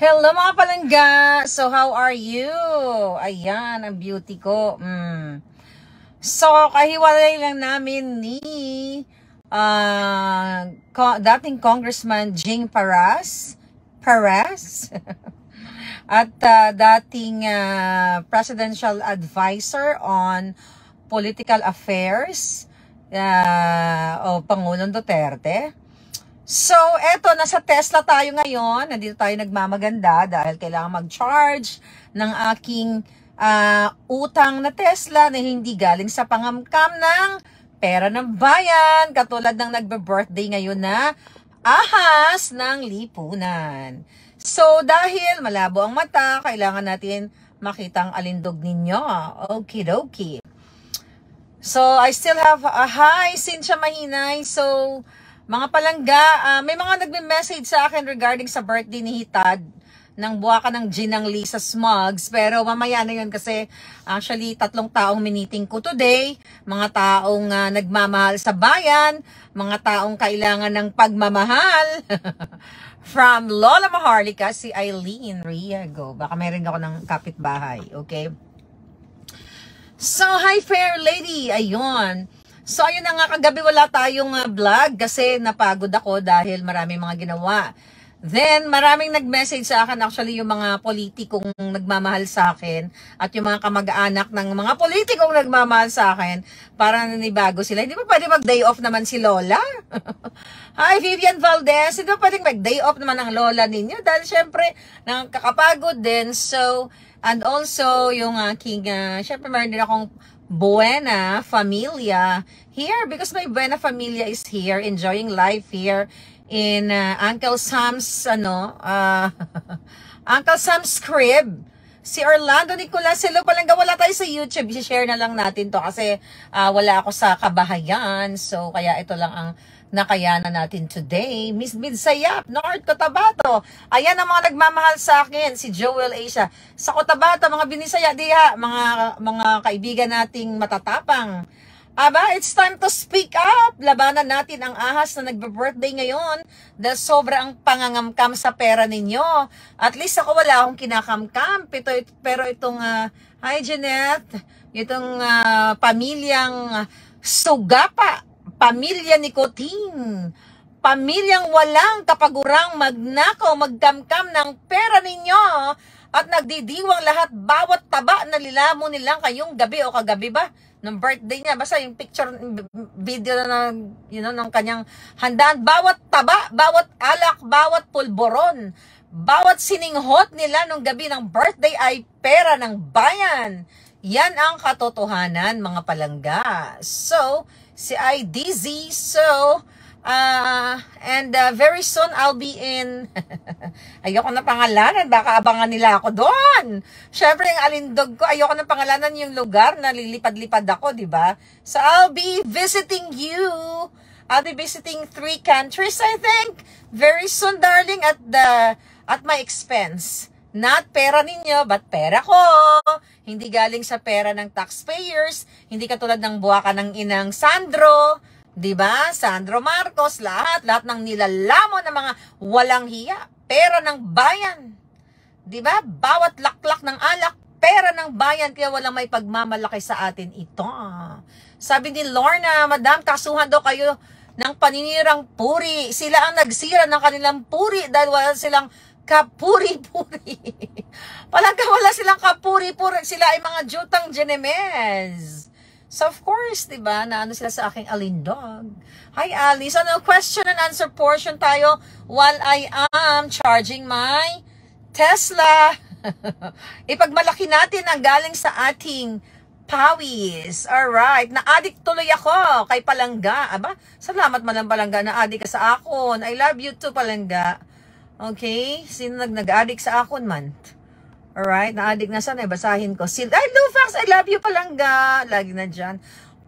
Hello mga palangga! So how are you? Ayan, ang beauty ko. So, kahiwalay lang namin ni dating Congressman Jing Perez at dating Presidential Advisor on Political Affairs o Pangulong Duterte. So, eto, nasa Tesla tayo ngayon. Nandito tayo nagmamaganda dahil kailangan mag-charge ng aking utang na Tesla na hindi galing sa pangamkam ng pera ng bayan. Katulad ng nagbe-birthday ngayon na ahas ng lipunan. So, dahil malabo ang mata, kailangan natin makita ang alindog ninyo. Okie-dokie. So, I still have hi, Cynthia Mahinay. So, mga palangga, may mga nagme-message sa akin regarding sa birthday ni Hitad ng buwaka ng Ginang Lisa Smugs. Pero mamaya na yun kasi actually 3 taong miniting ko today. Mga taong nagmamahal sa bayan, mga taong kailangan ng pagmamahal. From Lola Maharlika, si Eileen Riago. Baka meron ako ng kapitbahay, okay? So, hi fair lady, ayun. So, ayun na nga, kagabi wala tayong vlog kasi napagod ako dahil maraming mga ginawa. Then, maraming nag-message sa akin, actually, yung mga politikong nagmamahal sa akin at yung mga kamag-anak ng mga politikong nagmamahal sa akin para nanibago sila. Hindi ba pwede mag-day off naman si Lola? Hi, Vivian Valdez. Hindi ba pwede mag-day off naman ang Lola ninyo? Dahil syempre, nakakapagod din. So, and also, yung aking, syempre, meron din akong Buena Familia here because my Buena Familia is here enjoying life here in Uncle Sam's Uncle Sam's crib. Si Orlando Nicolas, hello palangga, wala tayo sa YouTube, i-share na lang natin to kasi wala ako sa kabahayan, so kaya ito lang ang nakayanan natin today. Miss Midsayap, North Cotabato. Ayan ang mga nagmamahal sa akin. Si Joel Asia. Sa Cotabato, mga binisaya diha, mga kaibigan nating matatapang. Aba, it's time to speak up. Labanan natin ang ahas na nagbe-birthday ngayon dahil sobrang pangangamkam sa pera ninyo. At least ako wala akong kinakamkam. Pero itong, hi Jeanette, itong pamilyang Sugapa, pamilya Nicotin, pamilyang walang kapagurang magnakaw, magkamkam ng pera ninyo at nagdidiwang lahat bawat taba na lilamon nilang kayong gabi o kagabi ba ng birthday niya. Basta yung picture, video na ng kanyang handaan, bawat taba, bawat alak, bawat pulboron, bawat sininghot nila nung gabi ng birthday ay pera ng bayan. Yan ang katotohanan, mga palangga. So, si IDZ. So, and very soon I'll be in, ayoko na pangalanan, baka abangan nila ako doon. Syempre, yung alindog ko, ayoko na pangalanan yung lugar na lilipad-lipad ako, di ba? So, I'll be visiting you. I'll be visiting 3 countries, I think. Very soon, darling, at my expense. Not pera ninyo, but pera ko. Hindi galing sa pera ng taxpayers. Hindi katulad ng buwaka ng inang Sandro. Diba? Sandro Marcos, lahat ng nilalamon ng mga walang hiya. Pera ng bayan. Diba? Bawat laklak ng alak, pera ng bayan. Kaya walang may pagmamalaki sa atin ito. Sabi ni Lorna, Madam, kasuhan daw kayo ng paninirang puri. Sila ang nagsira ng kanilang puri dahil wala silang kapuri-puri. Palagka wala silang kapuri-puri. Sila ay mga jutang Genemez. So, of course, diba, naano sila sa aking alindog. Hi, Ali. So, no question and answer portion tayo while I am charging my Tesla. Ipagmalaki natin ang galing sa ating pawis. Alright. Na-addict tuloy ako kay Palangga. Aba, salamat man lang Palangga. Na-addict ka sa akon. I love you too, Palangga. Okay? Sino nag-addict sa akon man? Alright? Na-addict na sana. Basahin ko. Ay, Lufax, I love you Palangga. Lagi na dyan.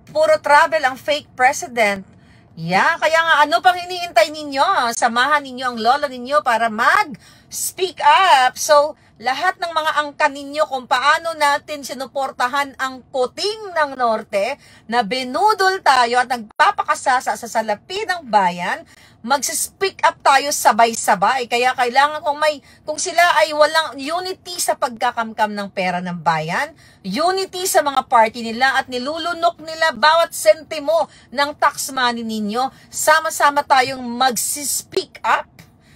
Puro travel ang fake president. Yeah, kaya nga ano pang iniintay ninyo? Samahan ninyo ang lola ninyo para mag-speak up. So, lahat ng mga angka ninyo kung paano natin sinuportahan ang puting ng norte na binudol tayo at nagpapakasasa sa salapi ng bayan, Magsi-speak up tayo sabay-sabay. Kaya kailangan kung sila ay walang unity sa pagkakamkam ng pera ng bayan, unity sa mga party nila at nilulunok nila bawat sentimo ng tax money ninyo, sama-sama tayong magsi-speak up.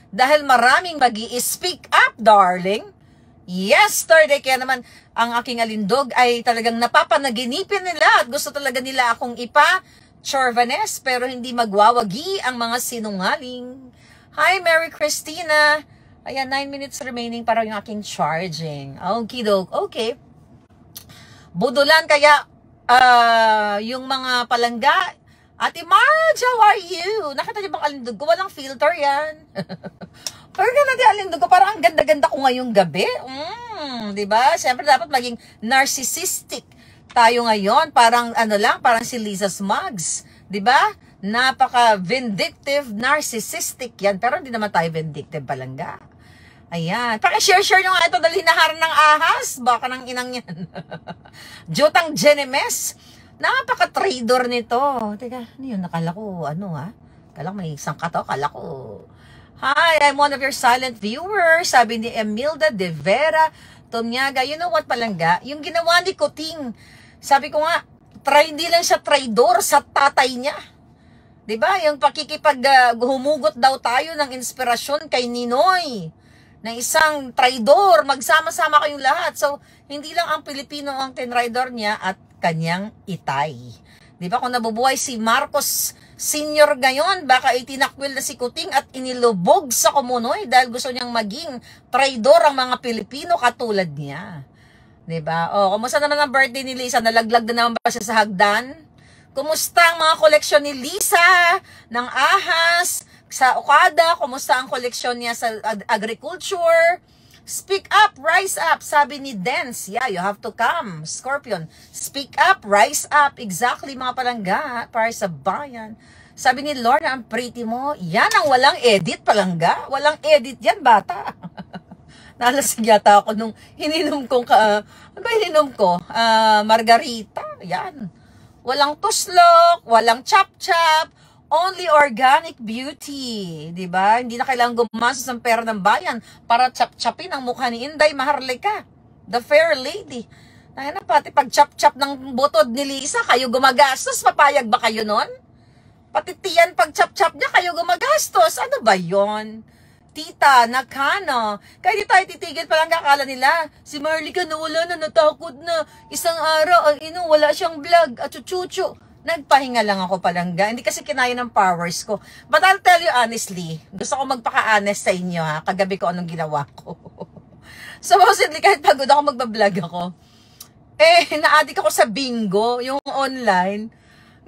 Dahil maraming magi-speak up, darling. Yesterday, kaya naman ang aking alindog ay talagang napapanaginipin nila at gusto talaga nila akong Chorvanes, pero hindi magwawagi ang mga sinungaling. Hi, Mary Christina. Ayan, 9 minutes remaining para yung aking charging. Okey-doke. Okay. Budulan kaya yung mga palangga. Ate Marge, how are you? Nakita niyo bang alindog ko? Walang filter yan. Pero ganun din alindog ko. Parang ang ganda-ganda ko ngayong gabi. Diba? Siyempre dapat maging narcissistic tayo ngayon, parang parang si Lisa Smugs, 'di ba? Napaka-vindictive, narcissistic 'yan, pero hindi naman tayo vindictive palangga. Ayan, paki-share nyo nga ito dahil hinaharang ng ahas, baka nang inang 'yan. Jutang Genemes, napaka-trader nito. Teka, ano 'yun, nakala ko Kala ko may sangkat ako, kala ko. Hi, I'm one of your silent viewers, sabi ni Emilda De Vera Tomyaga. You know what, palangga? Yung ginawa ni Kuting, sabi ko nga, hindi lang siya traidor sa tatay niya. Diba? Yung humugot daw tayo ng inspirasyon kay Ninoy, na isang traidor, magsama-sama kayong lahat. So, hindi lang ang Pilipino ang tinraidor niya at kanyang itay. Diba? Kung nabubuhay si Marcos Senior ngayon, baka itinakwil na si Kuting at inilubog sa Kumunoy dahil gusto niyang maging traidor ang mga Pilipino katulad niya. Diba? Kumusta naman ang birthday ni Lisa? Nalaglag na naman ba siya sa hagdan? Kumusta ang mga koleksyon ni Lisa ng ahas sa Okada? Kumusta ang koleksyon niya sa agriculture? Speak up, rise up, sabi ni Dance. Yeah, you have to come, Scorpion. Speak up, rise up. Exactly, mga palangga, para sa bayan. Sabi ni Lorna, ang pretty mo. Yan ang walang edit, palangga. Walang edit yan, bata. Nalasig yata ako nung hininom ko, margarita. Yan. Walang tuslok, walang chop-chop, only organic beauty. Diba? Hindi na kailangan gumastos ng pera ng bayan para chop-chopin ang mukha ni Inday Maharlika, the fair lady. Na pati pag chop-chop ng butod ni Lisa, kayo gumagastos. Papayag ba kayo nun? Pati tiyan pag chop-chop niya, kayo gumagastos. Ano ba yon? Tita, nakano. Kaya di tayo titigil, palang kakala nila. Si Marlica nawala na, natakot na. Isang araw, wala siyang vlog. At chuchuchu. Nagpahinga lang ako palangga. Hindi kasi kinaya ng powers ko. But I'll tell you honestly, gusto ko magpaka-honest sa inyo ha. Kagabi ko anong ginawa ko. Supposedly, kahit pagod ako, magbablog ako. Na-addict ako sa bingo, yung online.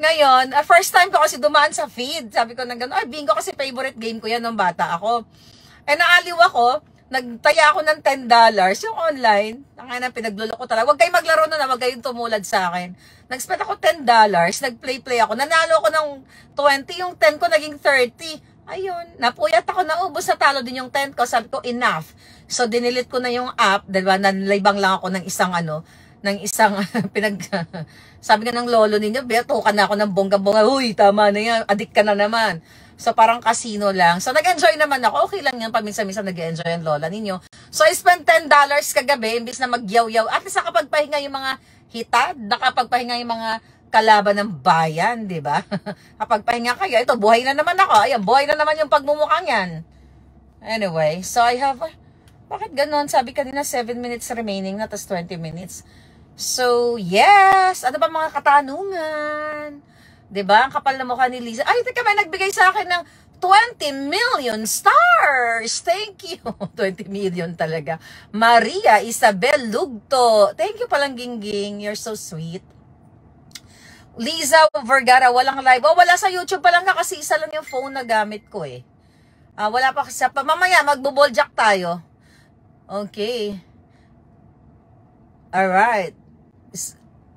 Ngayon, first time ko kasi dumaan sa feed. Sabi ko na gano'n, bingo kasi favorite game ko yan nung bata ako. Naaliw ako, nagtaya ako ng $10 yung online. Pinaglulok ko talaga. Huwag kayong maglaro na, huwag kayong tumulad sa akin. Nag-spend ako $10, nag-play ako. Nanalo ako ng 20, yung 10 ko naging 30. Ayun, napuyat ako, naubos, natalo din yung 10 ko. Sabi ko, enough. So, dinilit ko na yung app. Diba, nanlaybang lang ako ng isang sabi nga ng lolo ninyo, tukan na ako ng bongga-bongga. Huy, tama na yan, addict ka na naman. So, parang casino lang. So, nag-enjoy naman ako. Okay lang yan, paminsan-minsan nag-enjoy ang lola ninyo. So, I spent $10 kagabi, imbis na mag-yaw-yaw. At least nakapagpahinga yung mga hitad, nakapagpahinga yung mga kalaban ng bayan, di ba? Kapagpahinga kayo, ito, buhay na naman ako. Ayan, buhay na naman yung pagmumukhang yan. Anyway, so I have, bakit ganon? Sabi kanina, 7 minutes remaining na, tas 20 minutes. So, yes! Ano ba mga katanungan? Diba? Ang kapal na mukha ni Lisa. Ay, teka, may nagbigay sa akin ng 20 million stars! Thank you! 20 million talaga. Maria Isabel Lugto. Thank you palang, Gingging. You're so sweet. Liza Vergara, walang live. Wala sa YouTube pa lang na kasi isa lang yung phone na gamit ko eh. Wala pa kasi. Mamaya, magbo-balljack tayo. Okay. Alright.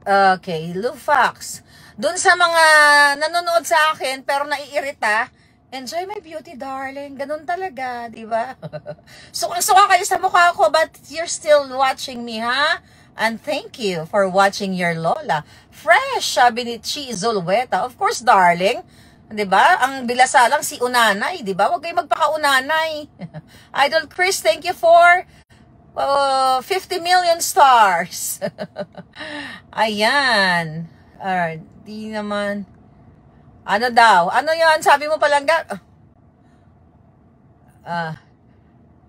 Okay, Lufax. Doon sa mga nanonood sa akin pero naiirita, enjoy my beauty, darling. Ganun talaga, di ba? Suka-suka kayo sa mukha ko but you're still watching me, ha? And thank you for watching your Lola. Fresh, sabi ni Chi Zulweta. Of course, darling. 'Di ba? Ang bilasalang si Unanay, 'di ba? Huwag kayong magpaka-unanay. Idol Chris, thank you for 50 million stars. Ayan. Di naman. Ano daw? Ano 'yan? Sabi mo palangga.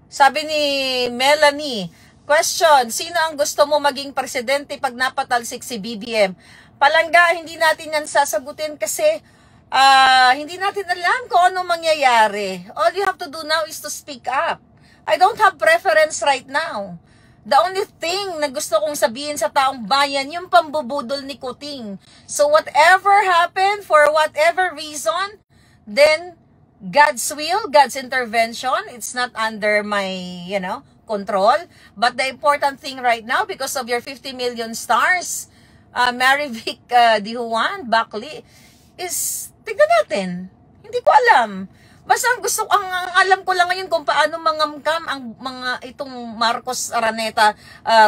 Sabi ni Melanie, question, sino ang gusto mo maging presidente pag napatalsik si BBM? Palangga, hindi natin yan sasagutin kasi hindi natin alam kung ano mangyayari. All you have to do now is to speak up. I don't have preference right now. The only thing na gusto kong sabihin sa taong bayan, yung pambubudol ni Kuting. So whatever happened, for whatever reason, then God's will, God's intervention, it's not under my, control. But the important thing right now, because of your 50 million stars, Marivic Dihuan, Bakli, is, tignan natin. Hindi ko alam. Basta ang alam ko lang ngayon kung paano mangamkam ang mga itong Marcos Araneta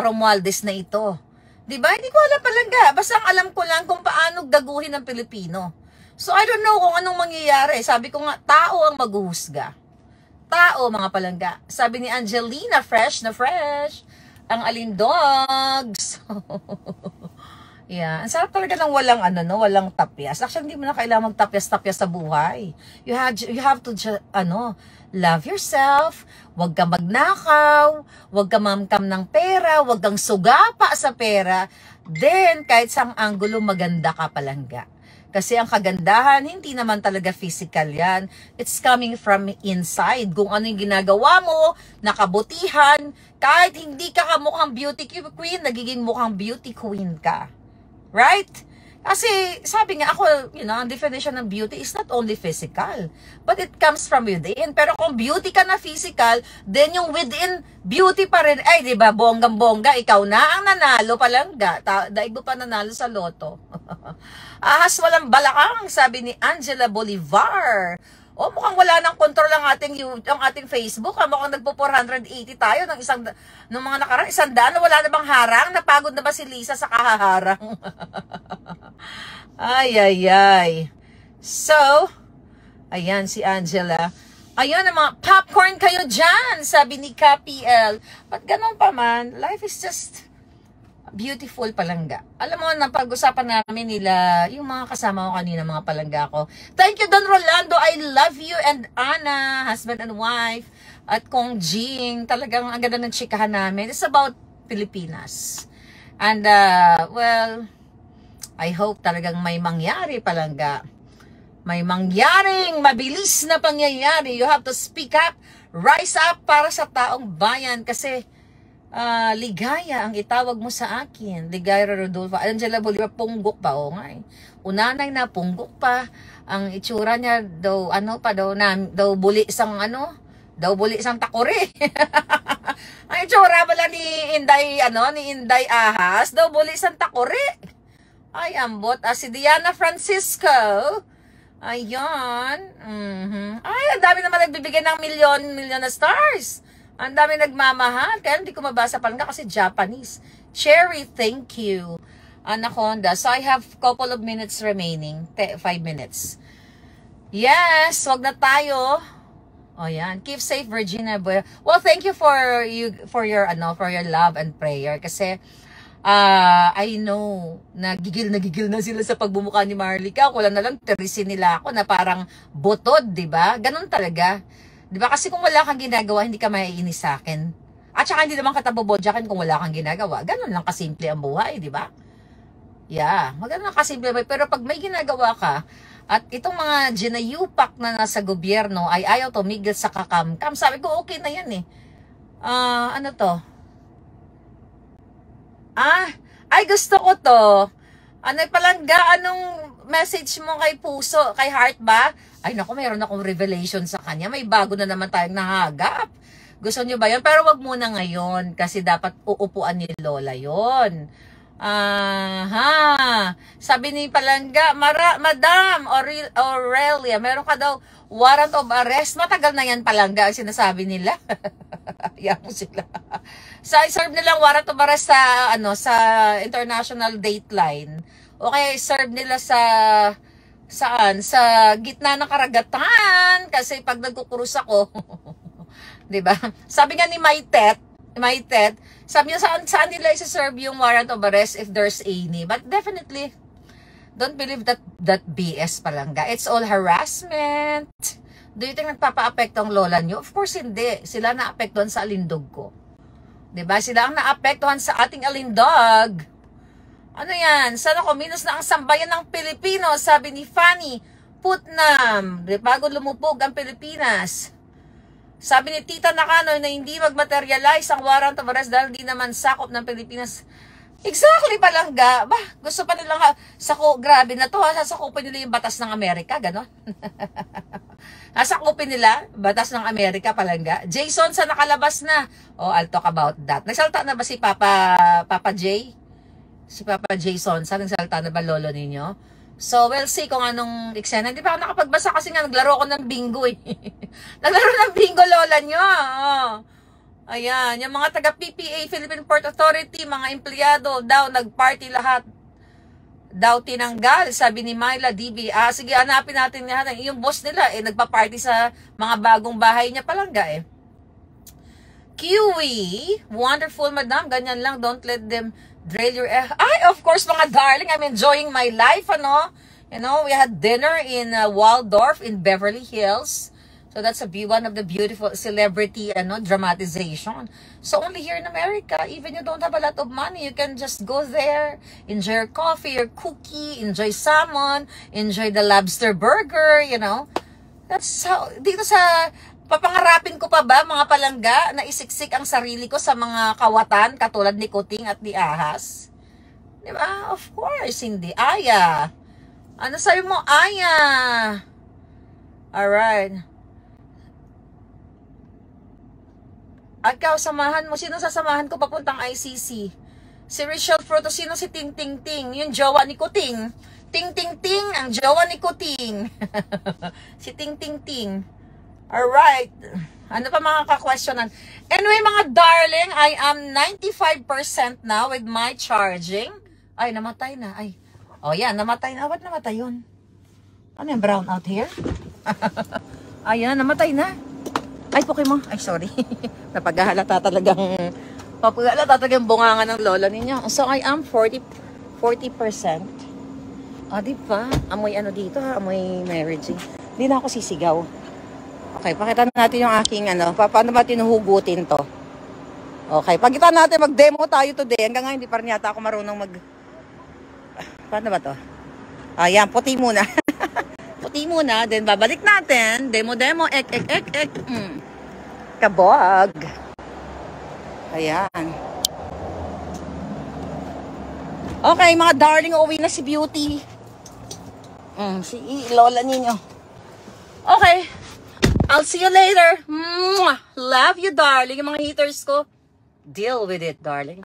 Romualdez na ito. Diba? Hindi ko alam palangga. Basta ang alam ko lang kung paano gaguhin ng Pilipino. So, I don't know kung anong mangyayari. Sabi ko nga, tao ang maghuhusga. Tao, mga palangga. Sabi ni Angelina, fresh na fresh. Ang alindogs. Yeah. Ang sarap talaga ng walang tapyas. Actually, hindi mo na kailangan magtapyas-tapyas sa buhay. You have to, love yourself. Huwag kang magnakaw. Huwag kang mamkam ng pera. Huwag kang sugapa sa pera. Then, kahit saang anggulo, maganda ka palangga. Kasi ang kagandahan, hindi naman talaga physical yan. It's coming from inside. Kung ano yung ginagawa mo, nakabutihan, kahit hindi ka kamukhang beauty queen, nagiging mukhang beauty queen ka. Right? Kasi sabi nga ako, ang definition ng beauty is not only physical, but it comes from within. Pero kung beauty ka na physical, then yung within beauty pa rin, ay, di ba, bonggang-bongga, ikaw na ang nanalo palangga. Daig mo pa nanalo sa loto. Ahas walang balakang, sabi ni Angela Bolivar. O mukhang wala nang control ang ating Facebook. Mukhang nagpo 480 tayo ng mga nakarang 100. Wala na bang harang? Napagod na ba si Lisa sa kahaharang? Ay. So, ayan si Angela. Ayun, ang mga popcorn kayo dyan, sabi ni KPL. But ganun pa man, life is just beautiful palangga. Alam mo, napag-usapan namin nila, yung mga kasama ko kanina, mga palangga ko. Thank you, Don Rolando. I love you. And Anna, husband and wife. At Kong Jing. Talagang ang ganda ng chikahan namin. It's about Pilipinas. And, I hope talagang may mangyari palangga. May mangyaring mabilis na pangyayari. You have to speak up, rise up para sa taong bayan. Kasi, Ligaya ang itawag mo sa akin. Ligaya Rodolfo. Angela Bolivar, punggok pa. O nga eh. Unanay na, punggok pa. Ang itsura niya, daw buli isang takore. Ang itsura pala ni Inday Ahas, daw buli isang takore. Ay, ambot. Si Diana Francisco. Ayan. Ay, ang dami naman nagbibigay ng milyon na stars. Ang dami nagmamahal. Kaya hindi ko mabasa palangga kasi Japanese. Cherry, thank you. Anaconda. So, I have couple of minutes remaining. 5 minutes. Yes, wag na tayo. O yan. Keep safe, Virginia. Well, thank you for your love and prayer. Kasi, I know, nagigil na sila sa pagbumuka ni Marlica. Wala na lang, terisin nila ako na parang butod, diba? Ganon talaga. Diba? Kasi kung wala kang ginagawa, hindi ka maiinis sa akin. At saka hindi naman katabobodyakin kung wala kang ginagawa. Ganon lang kasimple ang buhay, diba? Yeah, maganda lang kasimple. Pero pag may ginagawa ka, at itong mga ginayupak na nasa gobyerno ay ayaw tumigil sa kakamkam, sabi ko, okay na yan eh. Ano to? Ay gusto ko to. Ano palangga, anong message mo kay Puso, kay Heart ba? Ay naku, mayroon akong revelation sa kanya. May bago na naman tayong nahagap. Gusto nyo ba yun? Pero wag muna ngayon kasi dapat uupuan ni Lola yon. Sabi ni Palangga, Madam Aurelia, meron ka daw warrant of arrest. Matagal na yan Palangga ang sinasabi nila. Yan mo sila. I-serve nilang warrant of arrest sa International Dateline. Okay, serve nila sa Saan? Sa gitna ng karagatan. Kasi pag nagkukurus ako, di ba? Sabi nga ni Maitet, sabi niya saan nila isa-serve yung warrant of arrest if there's any. But definitely, don't believe that BS palangga. It's all harassment. Do you think nagpapa-apekto ang lola nyo? Of course, hindi. Sila na-apektuhan sa alindog ko. Diba? Sila ang na-apektuhan sa ating alindog. Ano yan? Sana kumilos na ang sambayan ng Pilipino, sabi ni Fanny Putnam. Bago lumupog ang Pilipinas. Sabi ni Tita Nakanoy na hindi mag-materialize ang warrant of arrest dahil di naman sakop ng Pilipinas. Exactly palangga. Bah, gusto pa nilang grabe na to ha. Sasakupin nila yung batas ng Amerika, gano'n. Sasakupin nila batas ng Amerika palangga. Jason sa nakalabas na. Oh, I'll talk about that. Nagsalta na ba si Papa J? Si Papa Jason, sa nagsalta na ba lolo ninyo? So, we'll see kung anong eksena. Hindi pa ako nakapagbasa kasi nga naglaro ko ng bingo eh. Naglaro ng bingo lola nyo. Oh. Ayan, yung mga taga-PPA, Philippine Port Authority, mga empleyado daw, nag-party lahat. Daw tinanggal, sabi ni Myla DB. Sige, hanapin natin yan. Yung boss nila, nagpa-party sa mga bagong bahay niya palangga eh. Kiwi, wonderful madam, ganyan lang, don't let them drill your... of course, mga darling, I'm enjoying my life, ano? You know, we had dinner in Waldorf in Beverly Hills. So that's one of the beautiful celebrity dramatization. So only here in America, even you don't have a lot of money, you can just go there, enjoy your coffee, your cookie, enjoy salmon, enjoy the lobster burger, you know. That's how, dito sa, papangarapin ko pa ba mga palangga na isiksik ang sarili ko sa mga kawatan katulad ni Kuting at ni Ahas? Di ba? Of course, hindi. Aya. Ano sabi mo? Aya. Alright. Ikaw, samahan mo. Sino sasamahan ko papuntang ICC? Si Richelle Fruto. Sino si Ting Ting Ting? Yung jowa ni Kuting. Ting Ting Ting, ang jowa ni Kuting. Si Ting Ting Ting. Alright. Ano pa mga ka-questionan? Anyway, mga darling, I am 95% now with my charging. Ay, namatay na. Ay. Oh, yan, namatay na. Ba't namatay yun? Ano yung brown out here? Ayan, namatay na. Ay, Pokemon. Ay, sorry. Napaghahalata talagang bunganga ng lola ninyo. So, I am 40%. Di ba? Amoy ano dito ha? Amoy marriaging. Hindi na ako sisigaw. Okay, pakita natin yung aking paano ba tinuhugutin to? Okay, pakita natin, mag-demo tayo today. Hanggang ngayon, hindi pa rin yata ako marunong paano ba to? Ayan, puti muna. Puti muna, then babalik natin. Demo, ek. Kabog. Ayan. Okay, mga darling, uwi na si Beauty. Si lola ninyo. Okay. I'll see you later. Love you, darling. Yung mga haters ko, deal with it, darling.